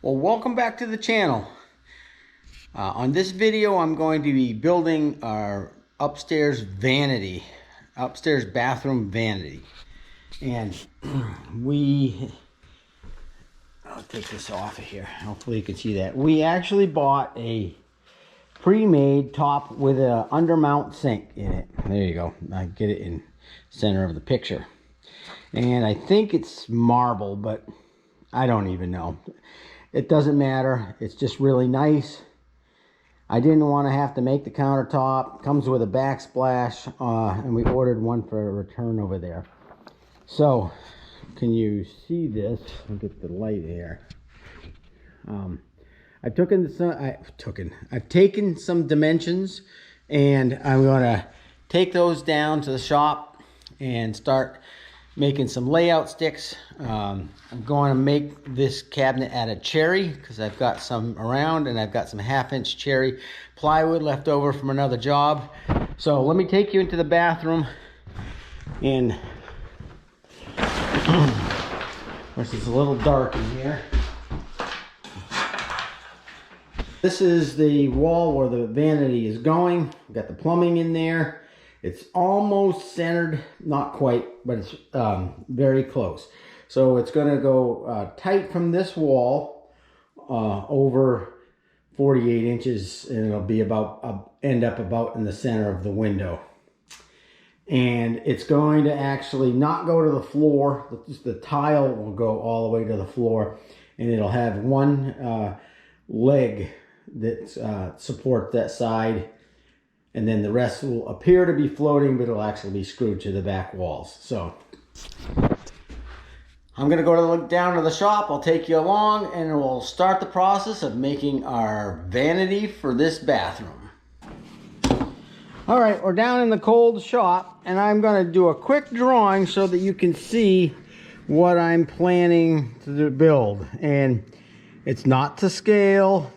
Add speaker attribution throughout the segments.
Speaker 1: Well, welcome back to the channel. On this video, I'm going to be building our upstairs bathroom vanity. And I'll take this off of here. Hopefully you can see that. We actually bought a pre-made top with a undermount sink in it. There you go. I get it in center of the picture. And I think it's marble, but I don't even know. It doesn't matter. It's just really nice. I didn't want to have to make the countertop. Comes with a backsplash, and we ordered one for a return over there. So, can you see this? I'll get the light here. I've taken some dimensions, and I'm going to take those down to the shop and start making some layout sticks. I'm going to make this cabinet out of cherry because I've got some around, and I've got some 1/2-inch cherry plywood left over from another job. So let me take you into the bathroom, and which is a little dark in here. This is the wall where the vanity is going. We've got the plumbing in there. It's almost centered, not quite, but it's very close. So it's going to go tight from this wall over 48 inches, and it'll be about end up about in the center of the window. And it's going to actually not go to the floor. Just the tile will go all the way to the floor, and it'll have one leg that supports that side. And then the rest will appear to be floating, but it'll actually be screwed to the back walls. So I'm going to go down to the shop. I'll take you along, and we'll start the process of making our vanity for this bathroom. All right, we're down in the cold shop, and I'm going to do a quick drawing so that you can see what I'm planning to build. And it's not to scale.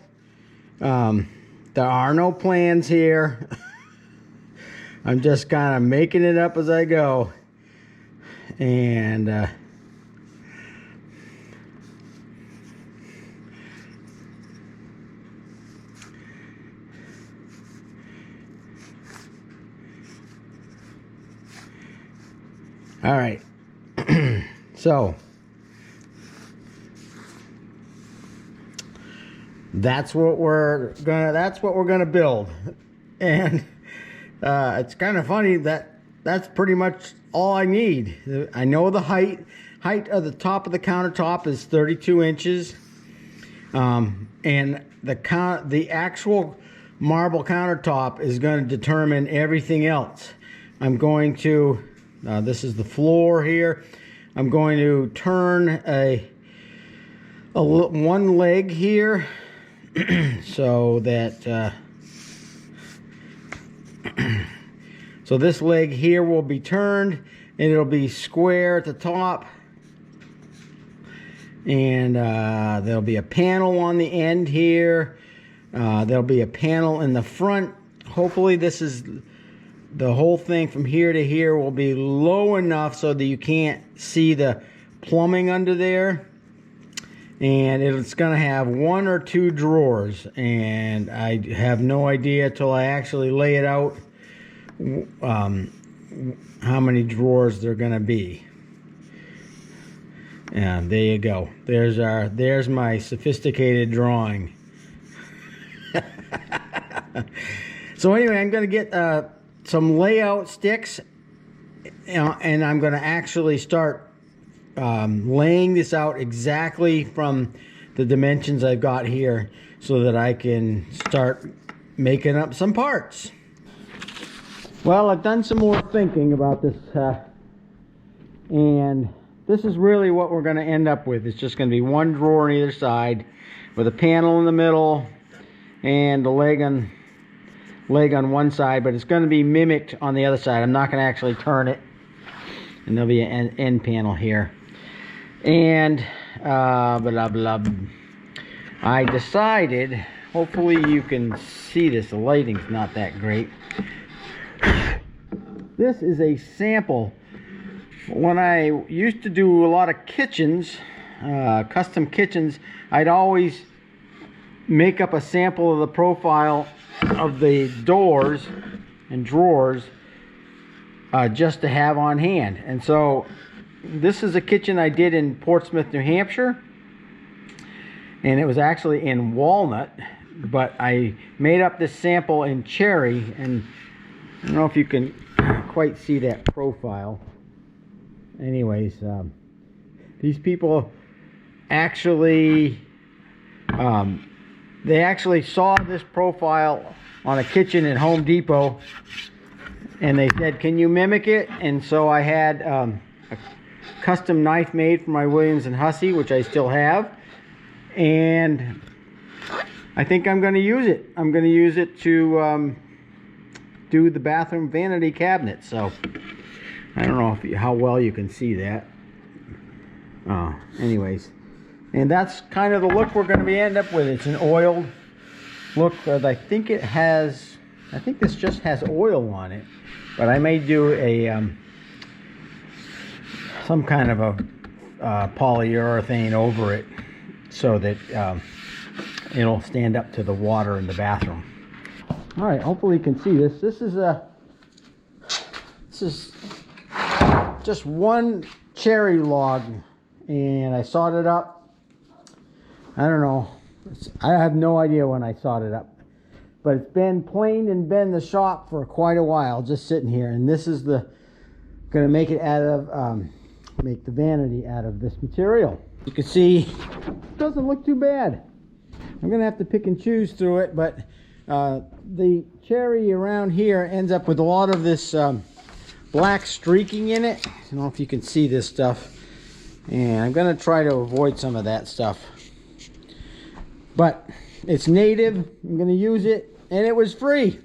Speaker 1: There are no plans here. I'm just kind of making it up as I go. And all right. So that's what we're gonna build. And it's kind of funny that that's pretty much all I need. I know the height of the top of the countertop is 32 inches. And the actual marble countertop is going to determine everything else. I'm going to, this is the floor here. I'm going to turn one leg here so that so this leg here will be turned, and it'll be square at the top, and there'll be a panel on the end here. There'll be a panel in the front. Hopefully this is the whole thing from here to here will be low enough so that you can't see the plumbing under there. And it's going to have 1 or 2 drawers, and I have no idea till I actually lay it out how many drawers they're going to be. And there you go. There's my sophisticated drawing. So anyway, I'm going to get some layout sticks, and I'm going to actually start laying this out exactly from the dimensions I've got here so that I can start making up some parts. Well, I've done some more thinking about this, and this is really what we're going to end up with. It's just going to be 1 drawer on either side with a panel in the middle and the leg on one side, but it's going to be mimicked on the other side. I'm not going to actually turn it, and there'll be an end panel here. And blah blah. I decided, hopefully you can see this, the lighting's not that great. This is a sample. When I used to do a lot of kitchens, custom kitchens, I'd always make up a sample of the profile of the doors and drawers just to have on hand. And so this is a kitchen I did in Portsmouth, New Hampshire, and it was actually in walnut, but I made up this sample in cherry, and I don't know if you can quite see that profile. Anyways, these people actually they actually saw this profile on a kitchen at Home Depot, and they said, can you mimic it? And so I had a custom knife made for my Williams and Hussey, which I still have, and I think I'm going to use it. I'm going to use it to do the bathroom vanity cabinet. So I don't know how well you can see that. Anyways, and that's kind of the look we're going to end up with. It's an oiled look. I think it has, I think this just has oil on it, but I may do a some kind of a polyurethane over it so that it'll stand up to the water in the bathroom. All right, hopefully you can see this. This is just one cherry log, and I sawed it up. I don't know. I have no idea when I sawed it up, but it's been planed and been in the shop for quite a while, just sitting here. And this is gonna make it out of make the vanity out of this material. You can see it doesn't look too bad. I'm gonna have to pick and choose through it, but the cherry around here ends up with a lot of this black streaking in it. I don't know if you can see this stuff, and I'm gonna try to avoid some of that stuff, but it's native. I'm gonna use it, and it was free.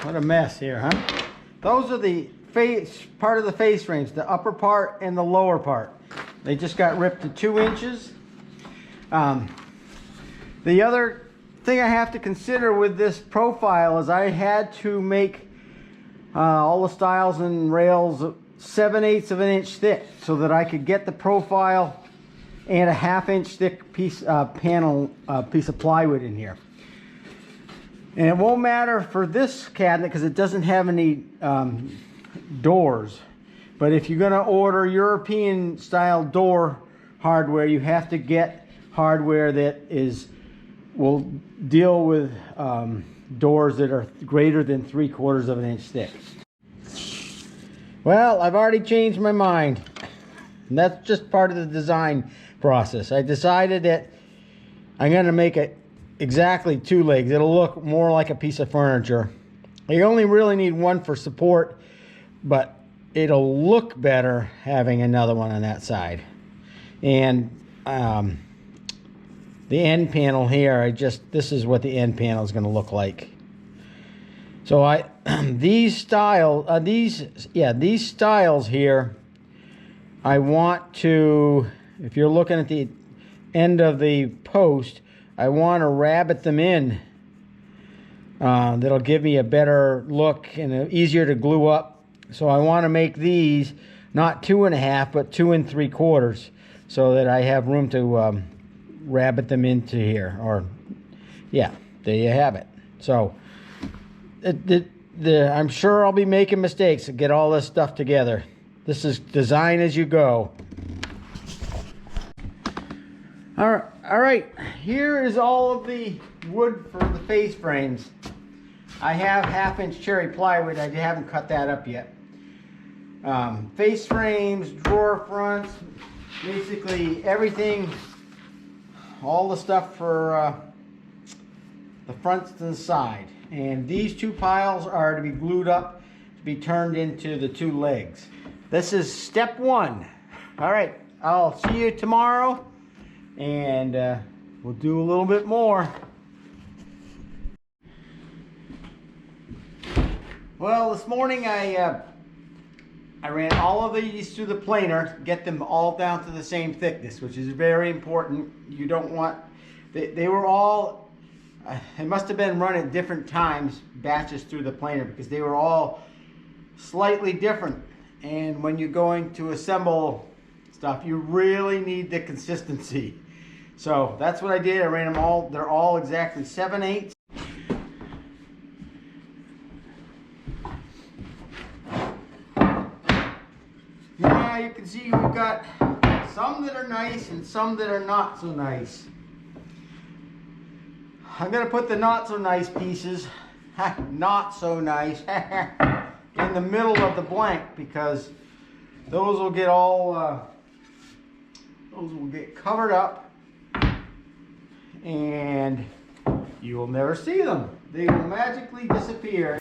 Speaker 1: What a mess here, huh? Those are the part of the face frames, the upper part and the lower part. They just got ripped to 2 inches. The other thing I have to consider with this profile is I had to make all the stiles and rails 7/8 of an inch thick so that I could get the profile and a 1/2 inch thick piece of plywood in here. And it won't matter for this cabinet because it doesn't have any doors. But if you're going to order European style door hardware, you have to get hardware that will deal with doors that are greater than 3/4 of an inch thick. Well, I've already changed my mind. And that's just part of the design process. I decided that I'm going to make it exactly 2 legs. It'll look more like a piece of furniture. You only really need one for support, but it'll look better having another one on that side. And the end panel here, this is what the end panel is going to look like. So these styles here, I want to, if you're looking at the end of the post, I want to rabbet them in. That'll give me a better look and easier to glue up. So I want to make these not 2 1/2, but 2 3/4, so that I have room to rabbet them into here. Or, yeah, there you have it. So I'm sure I'll be making mistakes to get all this stuff together. This is design as you go. All right, here is all of the wood for the face frames. I have 1/2 inch cherry plywood. I haven't cut that up yet. Face frames, drawer fronts, basically everything, all the stuff for the fronts and the side. And these 2 piles are to be glued up to be turned into the 2 legs. This is step 1. All right, I'll see you tomorrow, and we'll do a little bit more. Well, this morning I ran all of these through the planer, get them all down to the same thickness, which is very important. You don't want, they were all, it must have been run at different times, batches through the planer, because they were all slightly different. And when you're going to assemble stuff, you really need the consistency. So that's what I did. I ran them all, they're all exactly 7/8. Now you can see we've got some that are nice and some that are not so nice. I'm going to put the not so nice pieces, not so nice, in the middle of the blank, because those will get all, those will get covered up and you will never see them. They will magically disappear.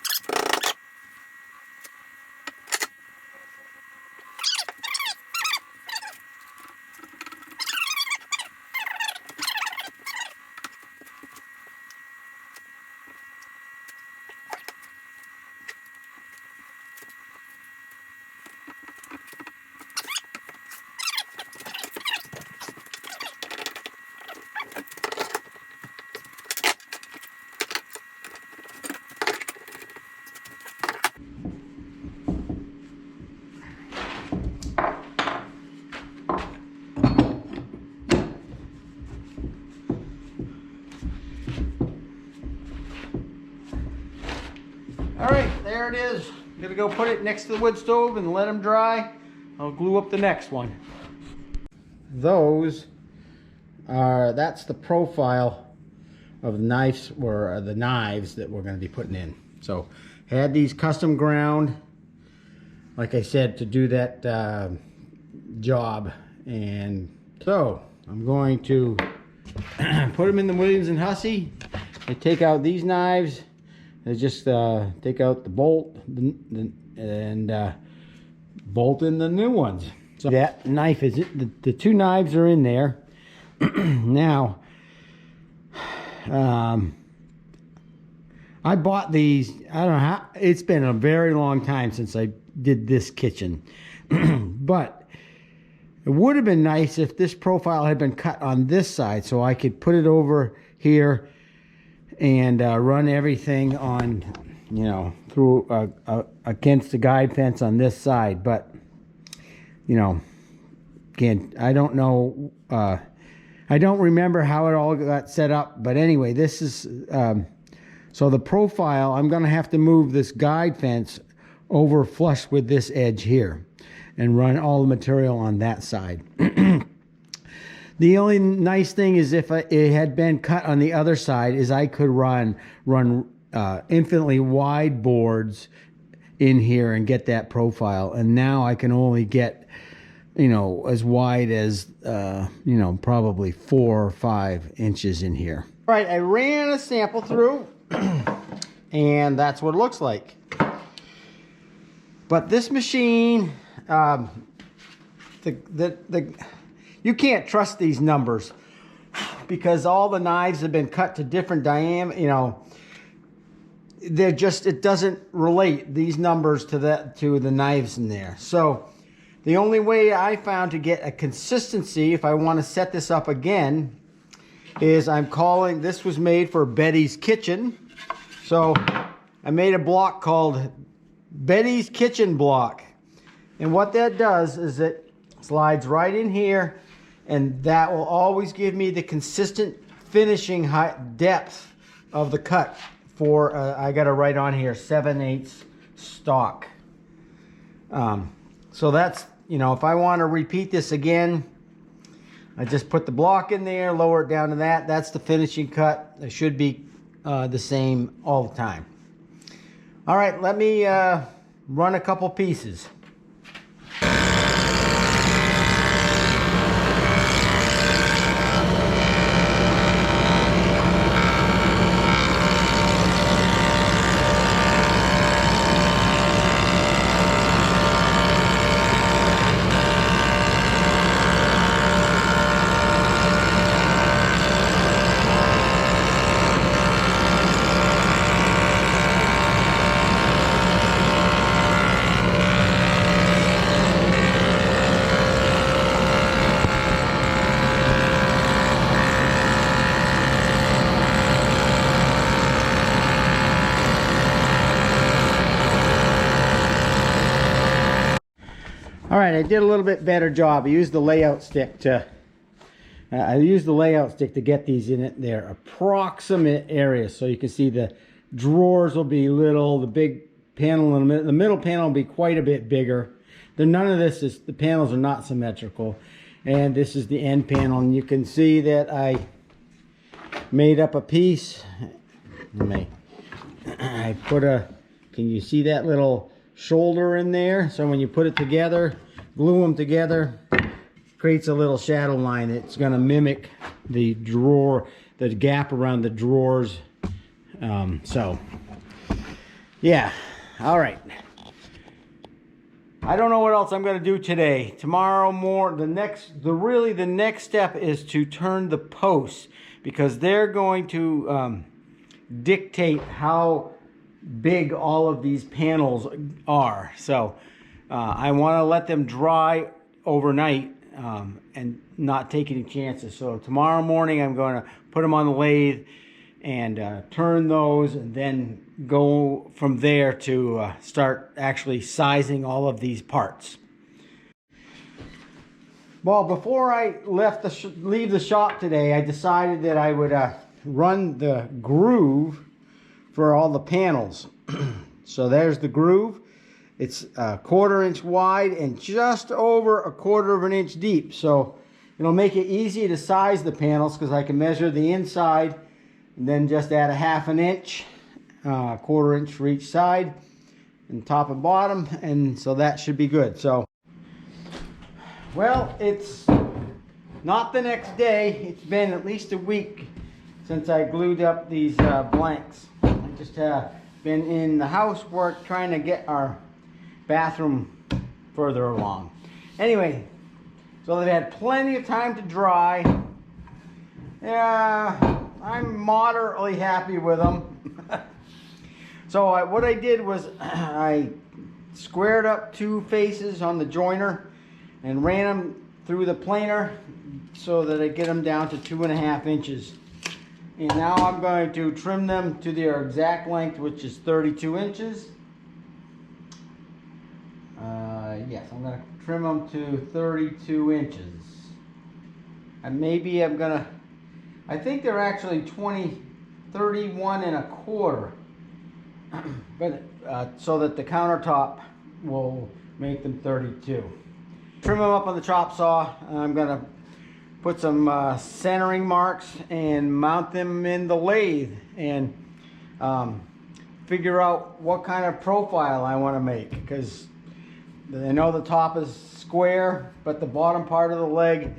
Speaker 1: All right, there it is. I'm gonna go put it next to the wood stove and let them dry. I'll glue up the next one. Those are, that's the profile of the knives, or the knives that we're gonna be putting in. So, had these custom ground, like I said, to do that job. And so, I'm going to put them in the Williams & Hussey. I take out these knives. I just take out the bolt and bolt in the new ones. So that knife is it. The two knives are in there. Now, I bought these. I don't know how. It's been a very long time since I did this kitchen, but it would have been nice if this profile had been cut on this side, so I could put it over here and run everything on, you know, through against the guide fence on this side. But, you know, again, I don't know, I don't remember how it all got set up. But anyway, this is, so the profile, I'm going to have to move this guide fence over flush with this edge here and run all the material on that side. The only nice thing is if it had been cut on the other side is I could run infinitely wide boards in here and get that profile. And now I can only get, you know, as wide as, you know, probably 4 or 5 inches in here. All right, I ran a sample through and that's what it looks like. But this machine, you can't trust these numbers because all the knives have been cut to different diameter, you know, they're just, it doesn't relate these numbers to the knives in there. So the only way I found to get a consistency, if I want to set this up again, is I'm calling, this was made for Betty's Kitchen. So I made a block called Betty's Kitchen block. And what that does is it slides right in here, and that will always give me the consistent finishing height, depth of the cut for, I got to write on here, 7/8 stock. So that's, you know, if I want to repeat this again, I just put the block in there, lower it down to that. That's the finishing cut. It should be the same all the time. All right, let me run a couple pieces. All right, I did a little bit better job. I used the layout stick to get these in their approximate areas. So you can see the drawers will be little, the big panel in the middle panel will be quite a bit bigger. None of this is, the panels are not symmetrical. And this is the end panel, and you can see that I made up a piece. I put can you see that little shoulder in there? So when you put it together, glue them together, creates a little shadow line. It's going to mimic the drawer, the gap around the drawers. So yeah, all right. I don't know what else I'm going to do today. Tomorrow the next step is to turn the posts, because they're going to dictate how big all of these panels are. So I want to let them dry overnight and not take any chances. So tomorrow morning I'm going to put them on the lathe and turn those, and then go from there to start actually sizing all of these parts. Well, before I leave the shop today, I decided that I would run the groove for all the panels. So there's the groove. It's a 1/4 inch wide and just over 1/4 inch deep. So it'll make it easy to size the panels, because I can measure the inside and then just add a 1/2 inch, 1/4 inch for each side, and top and bottom, and so that should be good. So, well, it's not the next day. It's been at least a week since I glued up these blanks. I just been in the housework trying to get our bathroom further along. Anyway, so they've had plenty of time to dry. Yeah, I'm moderately happy with them. So what I did was I squared up 2 faces on the joiner and ran them through the planer so that I get them down to 2.5 inches. And now I'm going to trim them to their exact length, which is 32 inches. Yes, I'm going to trim them to 32 inches. And maybe I think they're actually 31 1/4. But so that the countertop will make them 32. Trim them up on the chop saw. I'm going to put some centering marks and mount them in the lathe, and figure out what kind of profile I want to make, because I know the top is square, but the bottom part of the leg,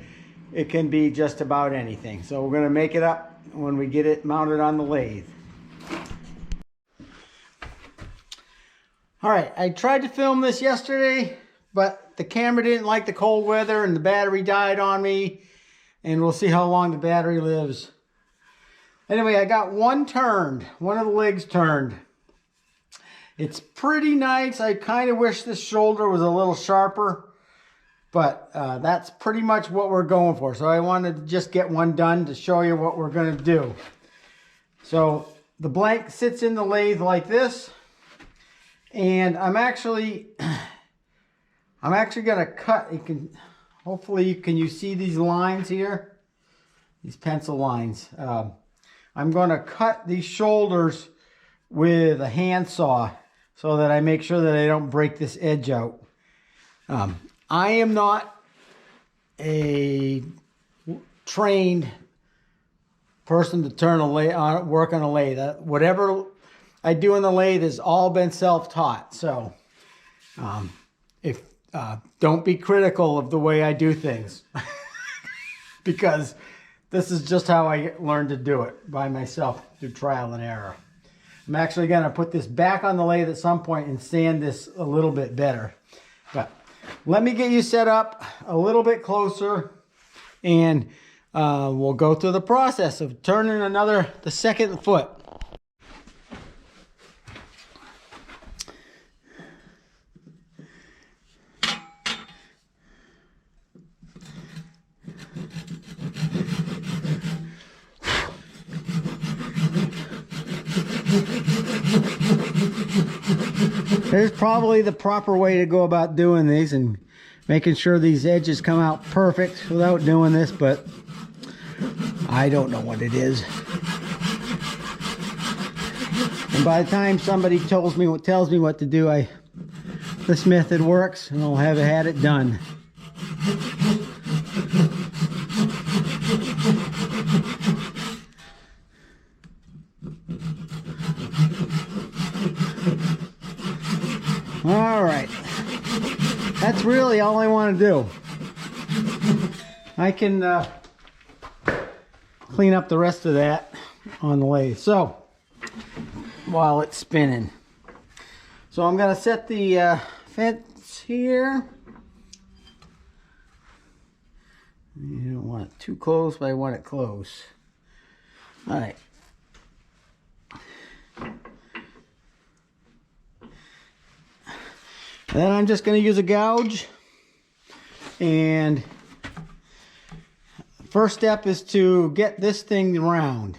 Speaker 1: it can be just about anything. So we're going to make it up when we get it mounted on the lathe. All right, I tried to film this yesterday, but the camera didn't like the cold weather and the battery died on me, and we'll see how long the battery lives. Anyway, I got one of the legs turned. It's pretty nice. I kind of wish this shoulder was a little sharper, but that's pretty much what we're going for. So I wanted to just get one done to show you what we're going to do. So the blank sits in the lathe like this. And I'm actually going to cut. Hopefully can you see these lines here? These pencil lines. I'm going to cut these shoulders with a handsaw so that I make sure that I don't break this edge out. I am not a trained person to turn a lathe, work on a lathe. Whatever I do in the lathe has all been self-taught. So don't be critical of the way I do things because this is just how I learned to do it by myself through trial and error. I'm actually going to put this back on the lathe at some point and sand this a little bit better. But let me get you set up a little bit closer, and we'll go through the process of turning the second foot. There's probably the proper way to go about doing these, and making sure these edges come out perfect without doing this, but I don't know what it is. And by the time somebody tells me what to do, this method works, and I'll have had it done. All right, that's really all I want to do. I can clean up the rest of that on the lathe. So while it's spinning, so I'm gonna set the fence here. You don't want it too close, but I want it close. All right. Then I'm just going to use a gouge, and first step is to get this thing round.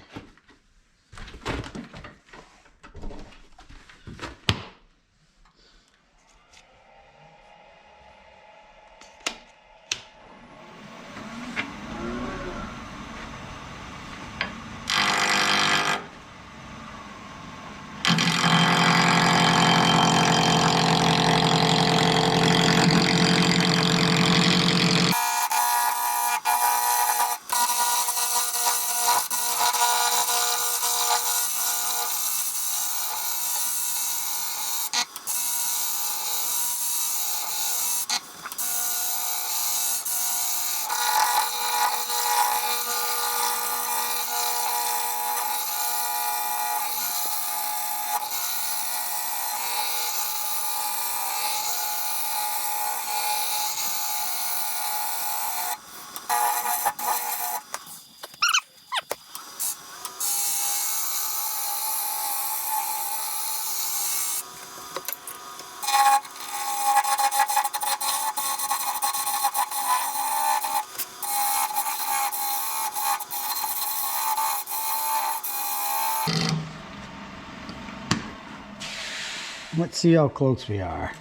Speaker 1: Let's see how close we are.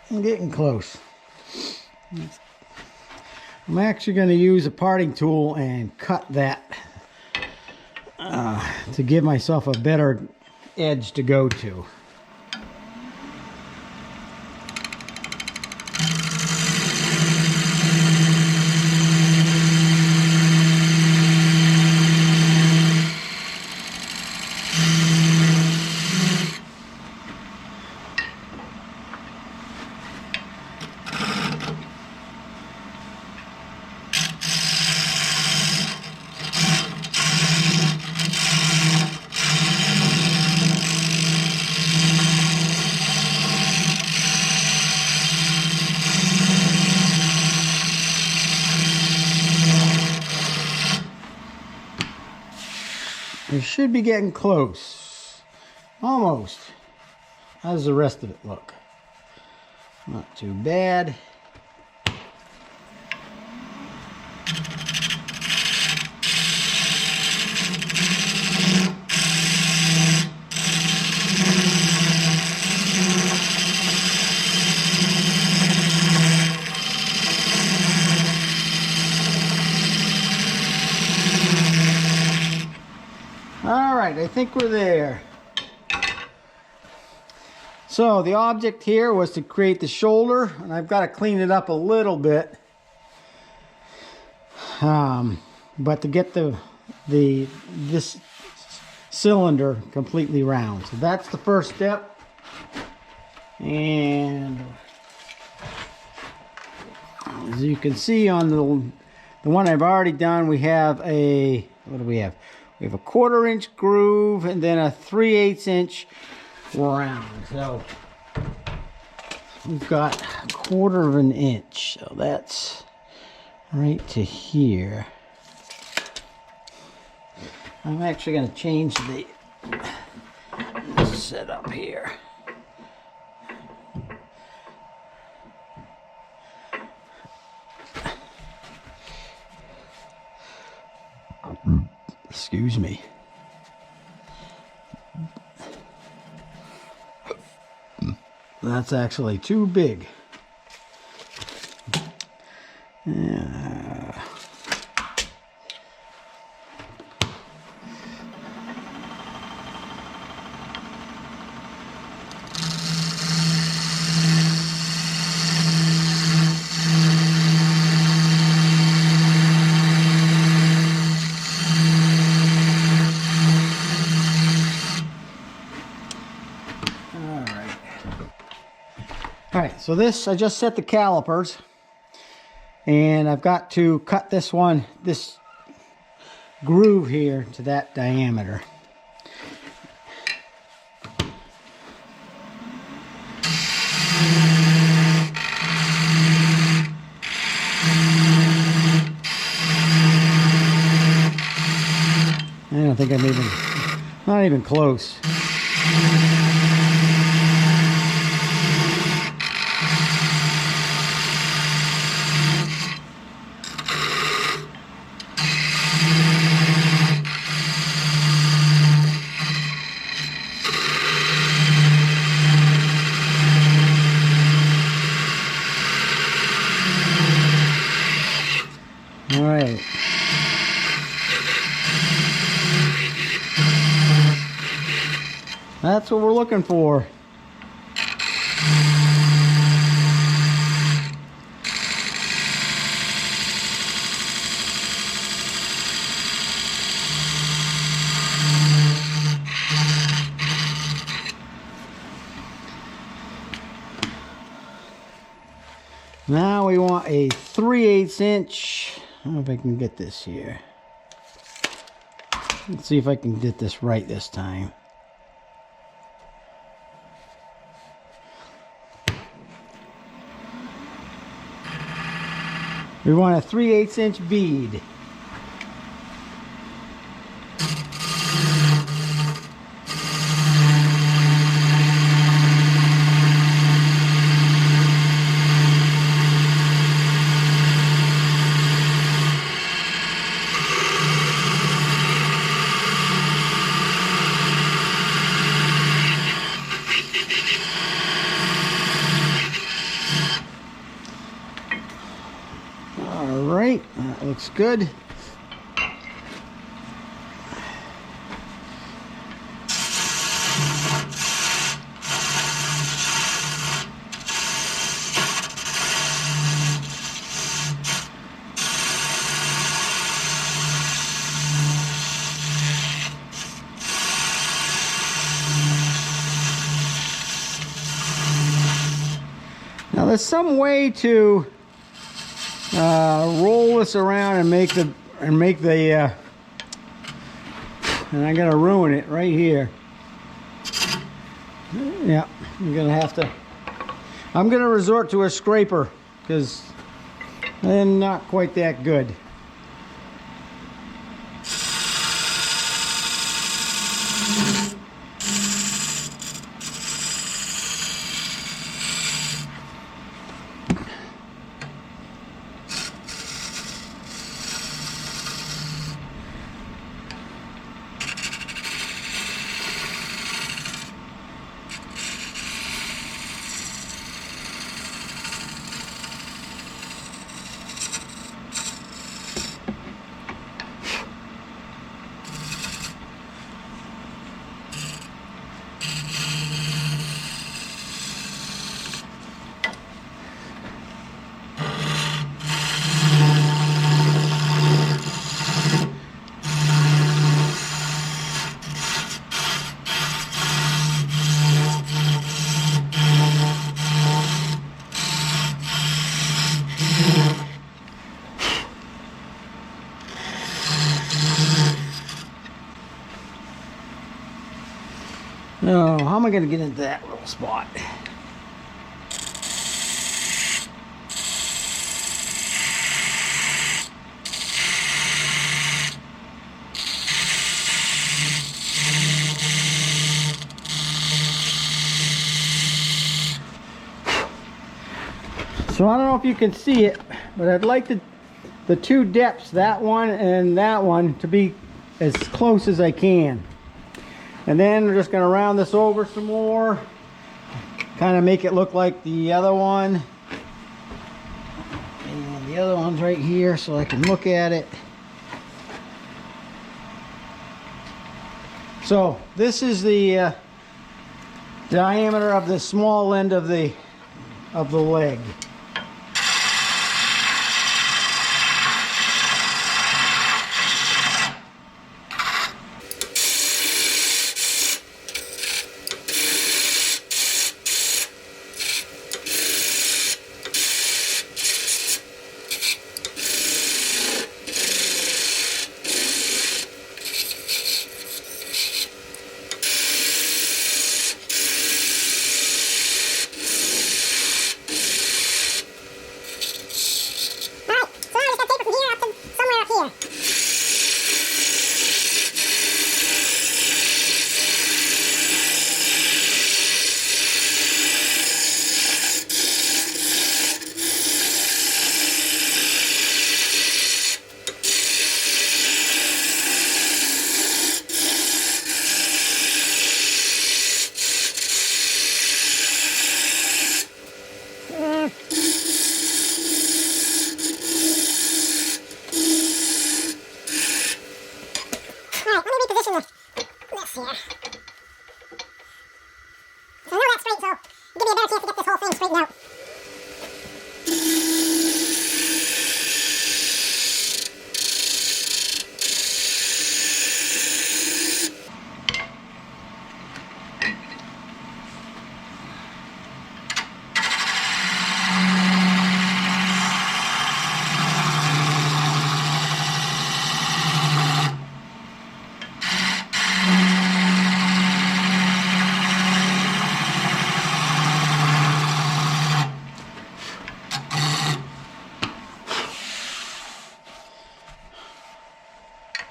Speaker 1: I'm getting close. I'm actually going to use a parting tool and cut that to give myself a better edge to go to. We should be getting close. Almost. How does the rest of it look? Not too bad. All right, I think we're there. So the object here was to create the shoulder, and I've got to clean it up a little bit. But to get this cylinder completely round. So that's the first step. And as you can see on the one I've already done, we have a, what do we have? We have a 1/4 inch groove and then a 3/8 inch round. So we've got 1/4 inch. So that's right to here. I'm actually going to change the setup here. Excuse me. that's actually too big. Yeah. All right, so this, I just set the calipers, and I've got to cut this groove here to that diameter. I don't think not even close. All right. That's what we're looking for. Now we want a 3/8 inch. I don't know if I can get this here. Let's see if I can get this right this time. We want a 3/8 inch bead. Alright, that looks good. Now there's some way to roll this around and make the and I'm gonna ruin it right here. Yeah, I'm gonna resort to a scraper because they're not quite that good. Oh, how am I going to get into that little spot? So I don't know if you can see it, but I'd like the two depths, that one and that one, to be as close as I can. And then we're just going to round this over some more. kind of make it look like the other one. And the other one's right here so I can look at it. So this is the diameter of the small end of the leg.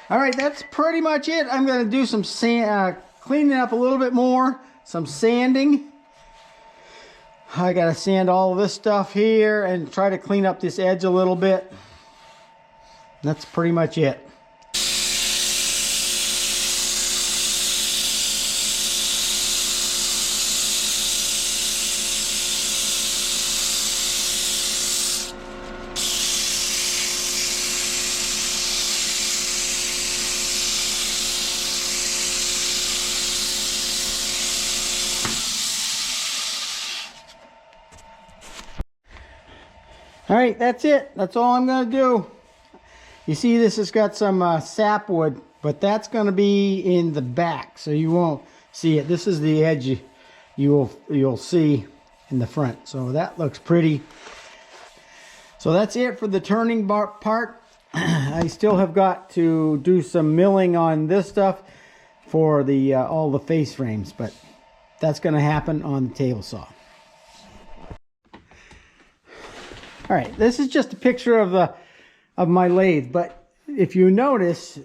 Speaker 1: All right, that's pretty much it. I'm going to do some sand, cleaning up a little bit more, some sanding. I got to sand all of this stuff here and try to clean up this edge a little bit. That's pretty much it. All right, that's it. That's all I'm going to do. You see this has got some sapwood, but that's going to be in the back, so you won't see it. This is the edge you'll see in the front. So that looks pretty. So that's it for the turning part. I still have got to do some milling on this stuff for the all the face frames, but that's going to happen on the table saw. All right, this is just a picture of my lathe, but if you notice,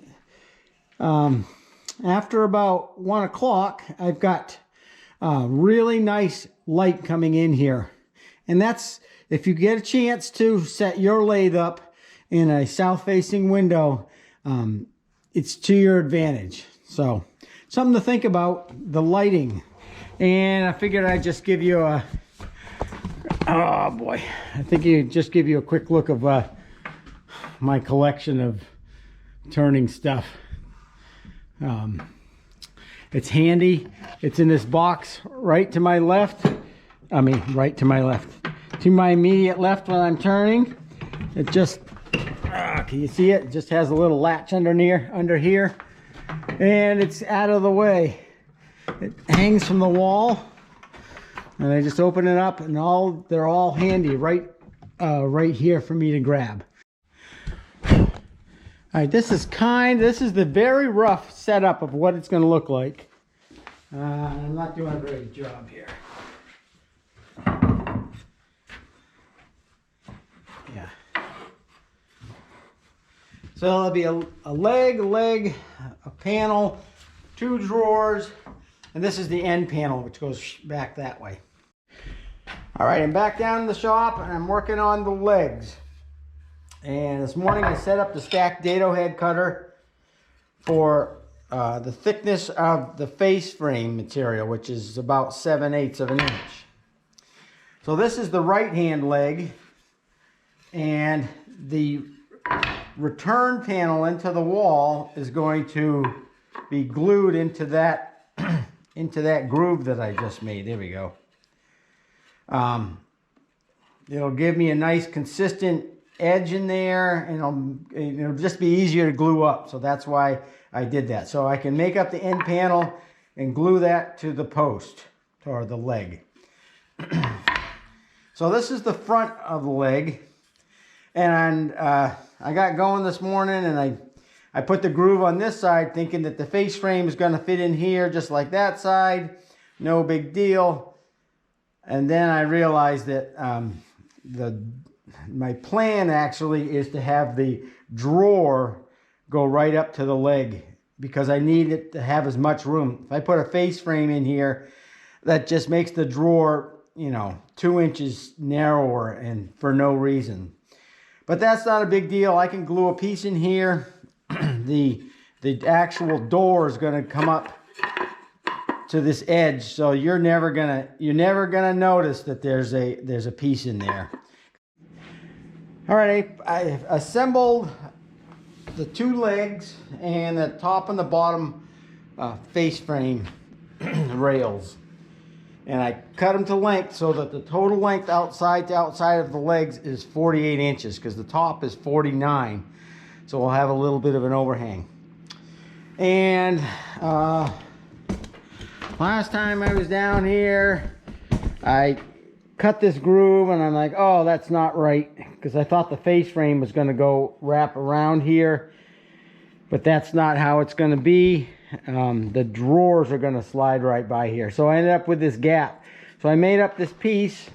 Speaker 1: after about 1 o'clock, I've got really nice light coming in here. And that's, if you get a chance to set your lathe up in a south-facing window, it's to your advantage. So, something to think about, the lighting. And I figured I'd just give you a, oh boy, I think you just give you a quick look of my collection of turning stuff. It's handy. It's in this box right to my left. I mean, right to my left. To my immediate left when I'm turning. It just, can you see it? It just has a little latch under here. And it's out of the way. It hangs from the wall. And I just open it up and they're all handy right here for me to grab. All right, this is the very rough setup of what it's going to look like. I'm not doing a great job here. Yeah. So there'll be a leg, a panel, 2 drawers, and this is the end panel, which goes back that way. All right, I'm back down in the shop and I'm working on the legs. And this morning I set up the stacked dado head cutter for the thickness of the face frame material, which is about 7/8 of an inch. So this is the right hand leg, and the return panel into the wall is going to be glued into that into that groove that I just made. There we go. It'll give me a nice consistent edge in there, and it'll just be easier to glue up. So that's why I did that. So I can make up the end panel and glue that to the post or the leg. So this is the front of the leg, and I got going this morning, and I put the groove on this side thinking that the face frame is going to fit in here just like that side. No big deal. And then I realized that my plan actually is to have the drawer go right up to the leg, because I need it to have as much room. If I put a face frame in here, that just makes the drawer, 2 inches narrower, and for no reason. But that's not a big deal. I can glue a piece in here. The actual door is going to come up to this edge, so you're never gonna notice that there's a piece in there. All right, I assembled the 2 legs and the top and the bottom face frame rails, and I cut them to length so that the total length outside to outside of the legs is 48 inches, because the top is 49, so we'll have a little bit of an overhang. And last time I was down here, I cut this groove, and I'm like, oh, that's not right, because I thought the face frame was going to go wrap around here, but that's not how it's going to be. The drawers are going to slide right by here, so I ended up with this gap. So I made up this piece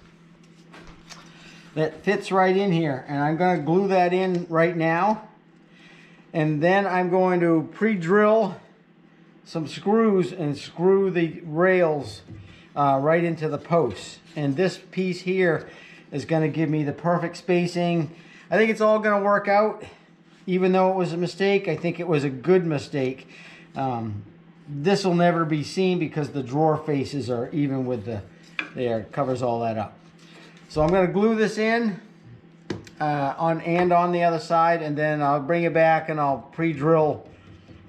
Speaker 1: that fits right in here, and I'm going to glue that in right now, and then I'm going to pre-drill some screws and screw the rails right into the posts. And this piece here is going to give me the perfect spacing. I think it's all going to work out. Even though it was a mistake, I think it was a good mistake. This will never be seen because the drawer faces are even with the, there, it covers all that up. So I'm going to glue this in on the other side, and then I'll bring it back and I'll pre-drill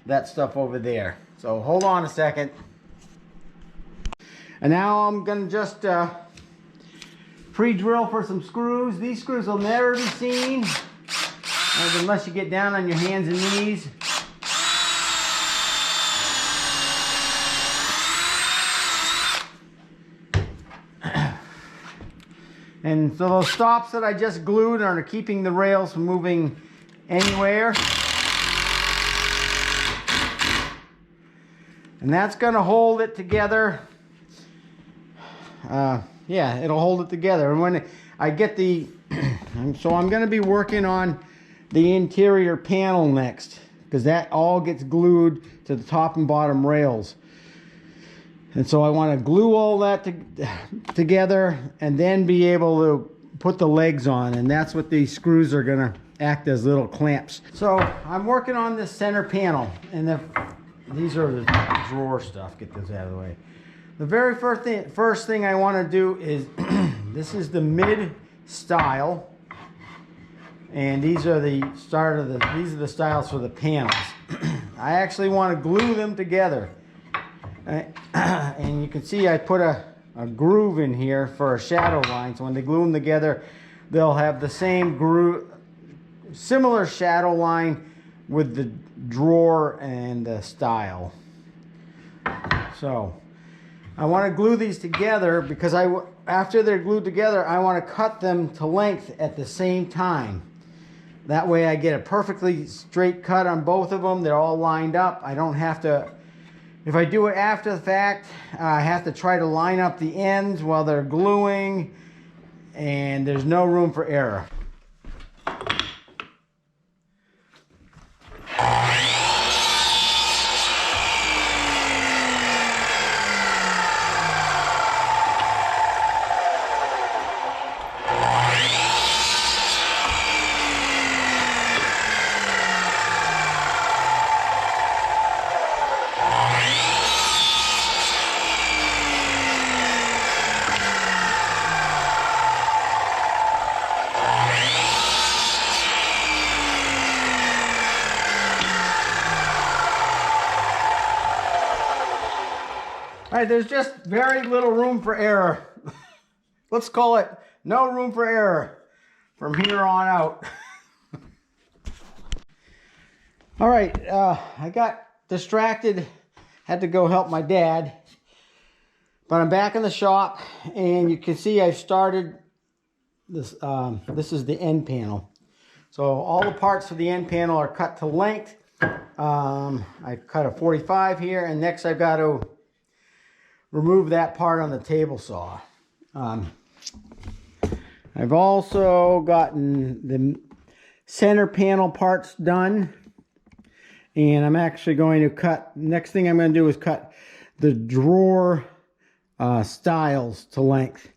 Speaker 1: that stuff over there. So hold on a second. And now I'm going to just pre-drill for some screws. These screws will never be seen unless you get down on your hands and knees. And so those stops that I just glued are keeping the rails from moving anywhere. And that's going to hold it together. Yeah, it'll hold it together. And when I get the... so I'm going to be working on the interior panel next, because that all gets glued to the top and bottom rails. And so I want to glue all that together and then be able to put the legs on. And that's what these screws are going to act as little clamps. So I'm working on this center panel. And these are the drawer stuff. Get this out of the way. The very first thing I want to do is, this is the mid style. And these are the these are the styles for the panels. I actually want to glue them together. And you can see I put a groove in here for a shadow line, so when they glue them together they'll have the same groove, similar shadow line with the drawer and the style. So I want to glue these together because after they're glued together I want to cut them to length at the same time. That way I get a perfectly straight cut on both of them. They're all lined up. I don't have to... If I do it after the fact, I have to try to line up the ends while they're gluing, and there's no room for error. right, there's just very little room for error. Let's call it no room for error from here on out. All right, I got distracted, had to go help my dad, but I'm back in the shop, and you can see I've started this. This is the end panel. So all the parts for the end panel are cut to length. I cut a 45 here, and next I've got to remove that part on the table saw. I've also gotten the center panel parts done, and I'm actually going to cut, next thing I'm going to do is cut the drawer styles to length.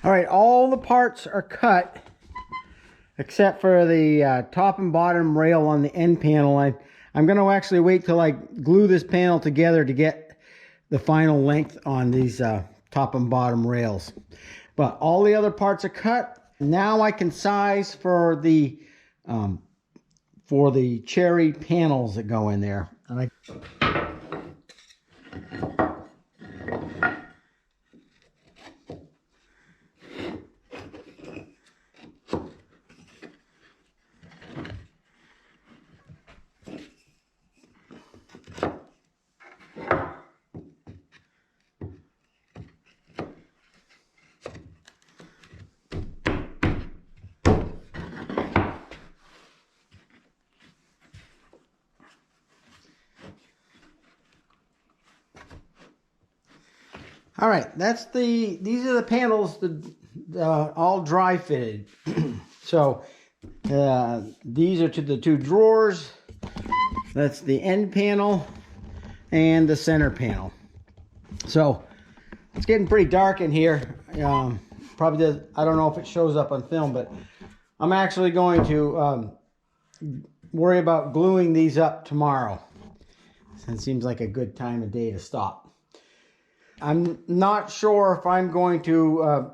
Speaker 1: All right, all the parts are cut except for the top and bottom rail on the end panel. I'm going to actually wait till I glue this panel together to get the final length on these top and bottom rails. But all the other parts are cut. Now I can size for the cherry panels that go in there. And all right, these are the panels that all dry fitted. So these are to the two drawers. That's the end panel and the center panel. So it's getting pretty dark in here. Probably does, I don't know if it shows up on film, but I'm actually going to worry about gluing these up tomorrow. It seems like a good time of day to stop. I'm not sure if I'm going to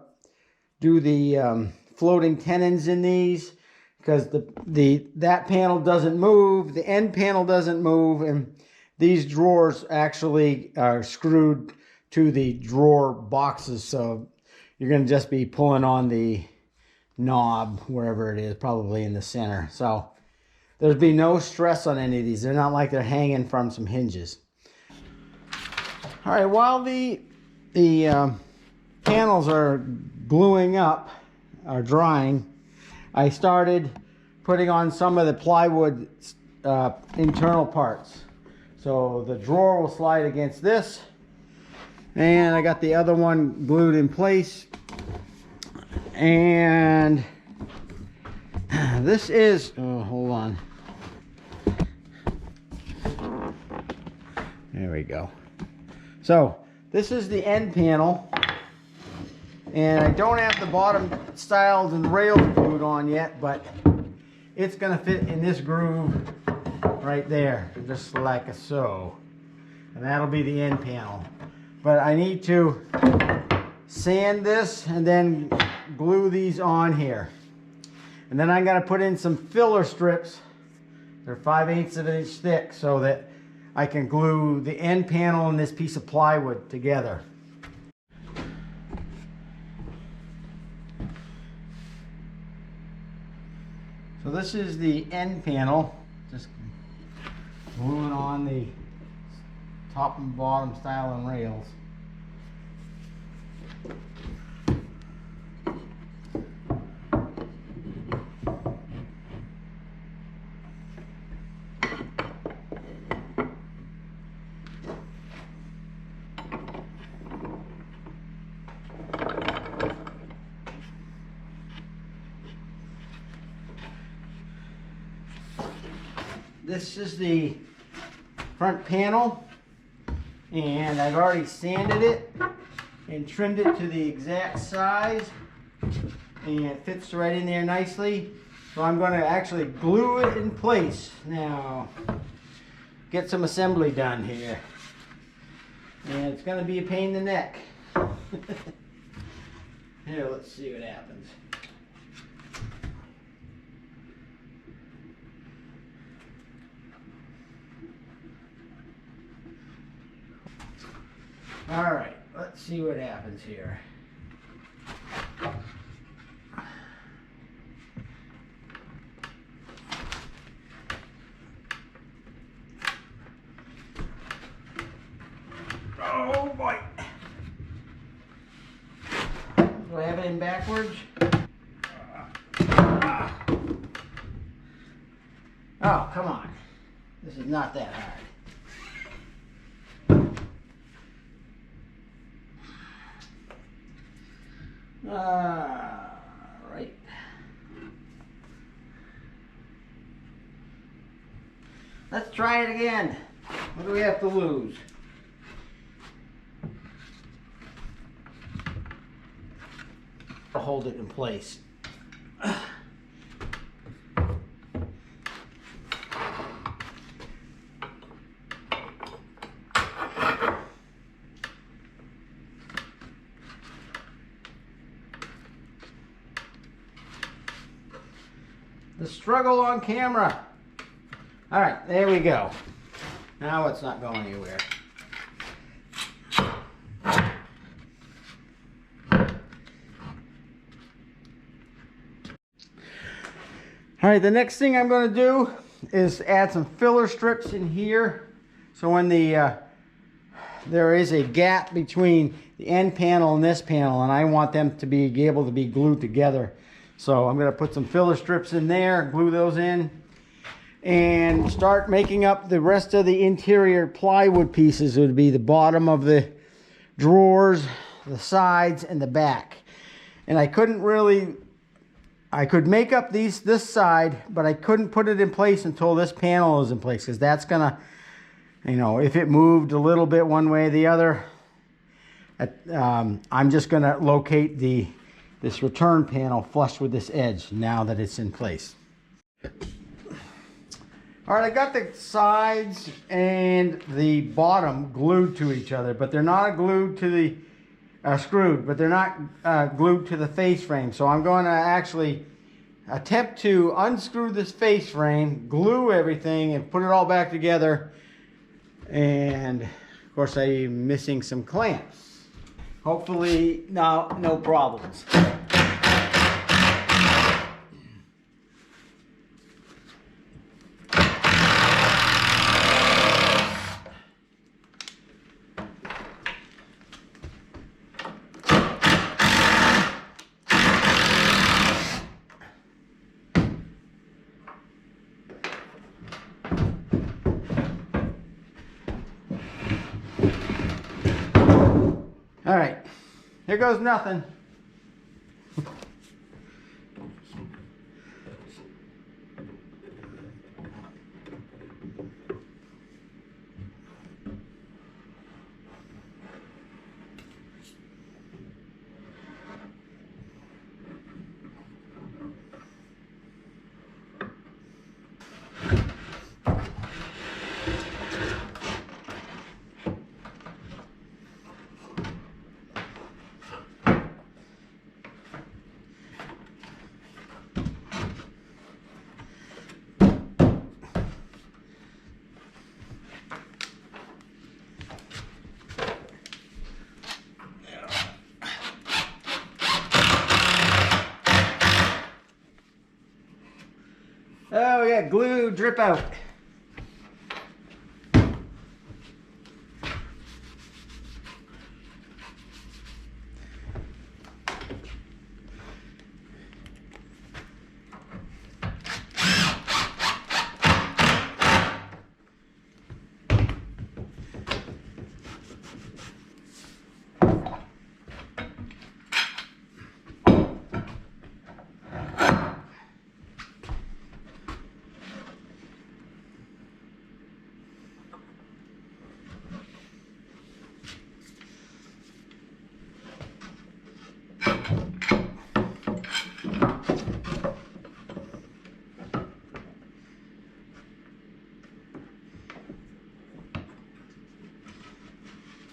Speaker 1: do the floating tenons in these, because that panel doesn't move, the end panel doesn't move, and these drawers actually are screwed to the drawer boxes, so you're going to just be pulling on the knob wherever it is, probably in the center. So there'd be no stress on any of these. They're not like they're hanging from some hinges. All right, while the panels are gluing up, or drying, I started putting on some of the plywood internal parts. So the drawer will slide against this, and I got the other one glued in place. And this is, oh, hold on, There we go. So this is the end panel, and I don't have the bottom stiles and rails glued on yet, but it's gonna fit in this groove right there, just like so. And that'll be the end panel. But I need to sand this and then glue these on here. And then I'm gonna put in some filler strips. They're 5/8 of an inch thick, so that I can glue the end panel and this piece of plywood together. So this is the end panel, just gluing on the top and bottom stile and rails. This is the front panel, and I've already sanded it and trimmed it to the exact size, and it fits right in there nicely. So I'm going to actually glue it in place now. Get some assembly done here, and it's going to be a pain in the neck. Here, let's see what happens. All right, let's see what happens here. Oh boy. Do I have it in backwards? Oh, come on. This is not that hard. Right. Let's try it again. What do we have to lose? I'll hold it in place. The struggle on camera. All right, there we go. Now it's not going anywhere. All right, the next thing I'm going to do is add some filler strips in here. So when there is a gap between the end panel and this panel, and I want them to be able to be glued together. So I'm going to put some filler strips in there, glue those in, and start making up the rest of the interior plywood pieces. It would be the bottom of the drawers, the sides, and the back. And I could make up this side, but I couldn't put it in place until this panel is in place, because that's gonna, you know, if it moved a little bit one way or the other, I'm just gonna locate this return panel flush with this edge now that it's in place. All right, I got the sides and the bottom glued to each other, but they're not glued to the screwed, but they're not glued to the face frame. So I'm going to actually attempt to unscrew this face frame, glue everything, and put it all back together. And of course, I'm missing some clamps. Hopefully, no problems. All right, here goes nothing. glue drip out.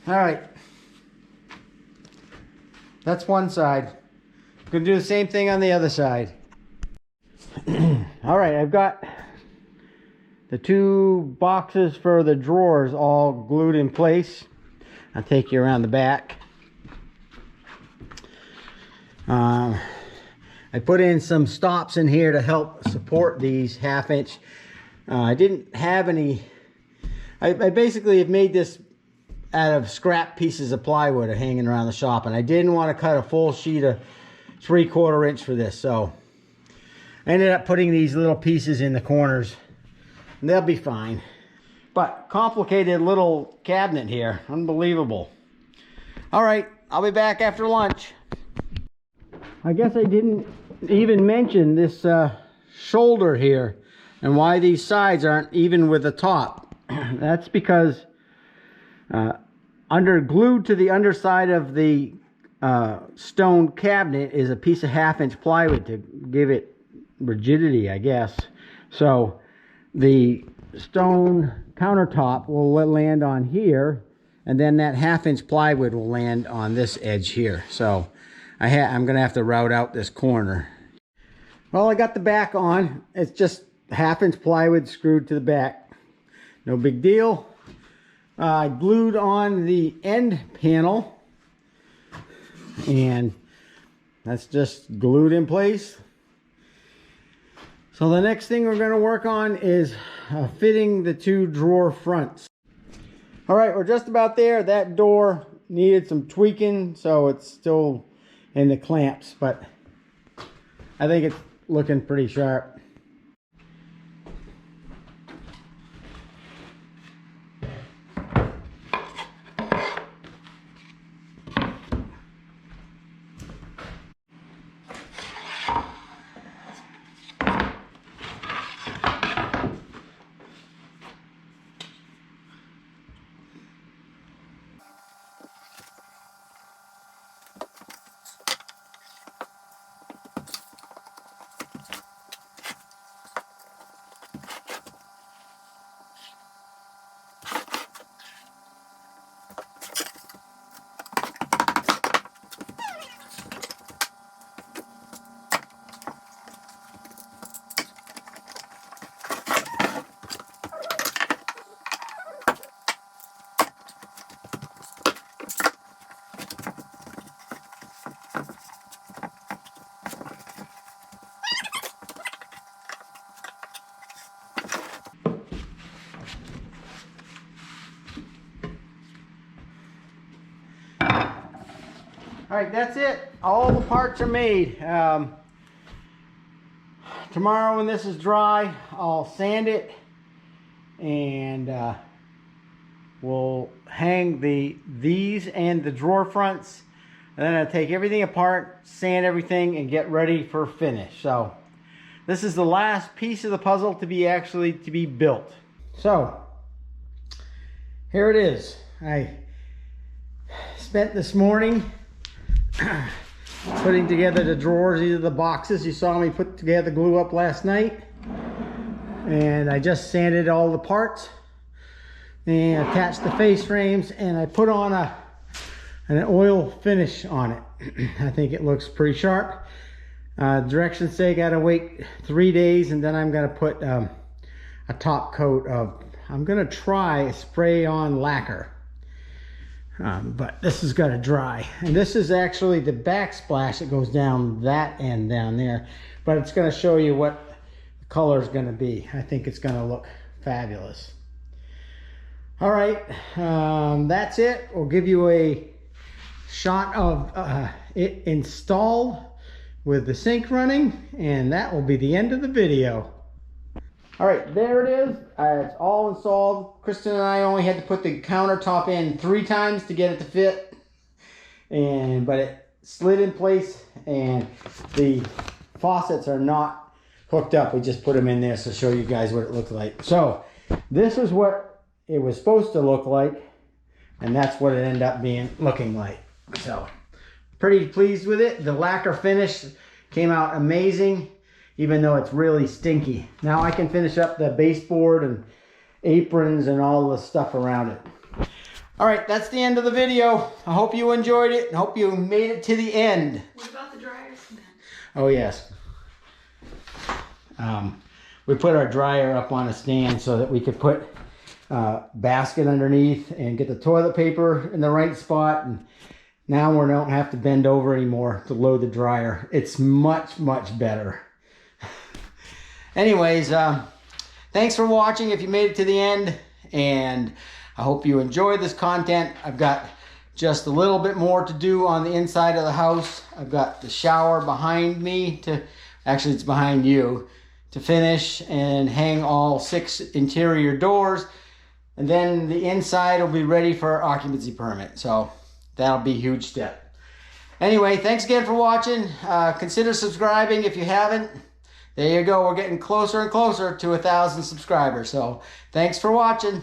Speaker 1: All right, that's one side. I'm gonna do the same thing on the other side. All right, I've got the two boxes for the drawers all glued in place. I'll take you around the back. I put in some stops in here to help support these 1/2 inch. I didn't have any, I basically have made this out of scrap pieces of plywood hanging around the shop, and I didn't want to cut a full sheet of 3/4 inch for this, so I ended up putting these little pieces in the corners, and they'll be fine. But complicated little cabinet here, unbelievable. All right, I'll be back after lunch. I guess I didn't even mention this shoulder here and why these sides aren't even with the top. That's because glued to the underside of the stone cabinet is a piece of 1/2 inch plywood to give it rigidity, I guess. So the stone countertop will land on here, and then that 1/2 inch plywood will land on this edge here. So I'm gonna have to route out this corner. Well, I got the back on. It's just 1/2 inch plywood screwed to the back. No big deal. I glued on the end panel, and that's just glued in place. So the next thing we're going to work on is fitting the two drawer fronts. All right, we're just about there. That door needed some tweaking, so it's still in the clamps, but I think it's looking pretty sharp. All right, that's it. All the parts are made. Tomorrow when this is dry, I'll sand it, and we'll hang these and the drawer fronts, and then I'll take everything apart, sand everything, and get ready for finish. So this is the last piece of the puzzle to be built. So here it is. I spent this morning putting together the drawers. These are the boxes you saw me put together, glue up last night, and I just sanded all the parts and attached the face frames, and I put on an oil finish on it. I think it looks pretty sharp. Directions say gotta wait 3 days, and then I'm gonna put a top coat of, I'm gonna try spray on lacquer. But this has got to dry, and this is actually the backsplash that goes down that end down there, but it's going to show you what the color is going to be. I think it's going to look fabulous. All right, that's it. We'll give you a shot of it installed with the sink running, and that will be the end of the video. All right, there it is. It's all installed. Kristen and I only had to put the countertop in 3 times to get it to fit, but it slid in place, and the faucets are not hooked up. We just put them in there to show you guys what it looked like. So this is what it was supposed to look like, and that's what it ended up looking like. So pretty pleased with it. The lacquer finish came out amazing, even though it's really stinky. Now I can finish up the baseboard and aprons and all the stuff around it. All right, that's the end of the video. I hope you enjoyed it and hope you made it to the end.
Speaker 2: What about the dryers?
Speaker 1: Oh yes. We put our dryer up on a stand so that we could put basket underneath and get the toilet paper in the right spot, and now we don't have to bend over anymore to load the dryer. It's much better. Anyways, thanks for watching if you made it to the end, and I hope you enjoyed this content. I've got just a little bit more to do on the inside of the house. I've got the shower behind me actually it's behind you, to finish and hang all 6 interior doors. And then the inside will be ready for occupancy permit. So that'll be a huge step. Anyway, thanks again for watching. Consider subscribing if you haven't. There you go. We're getting closer and closer to 1,000 subscribers. So thanks for watching.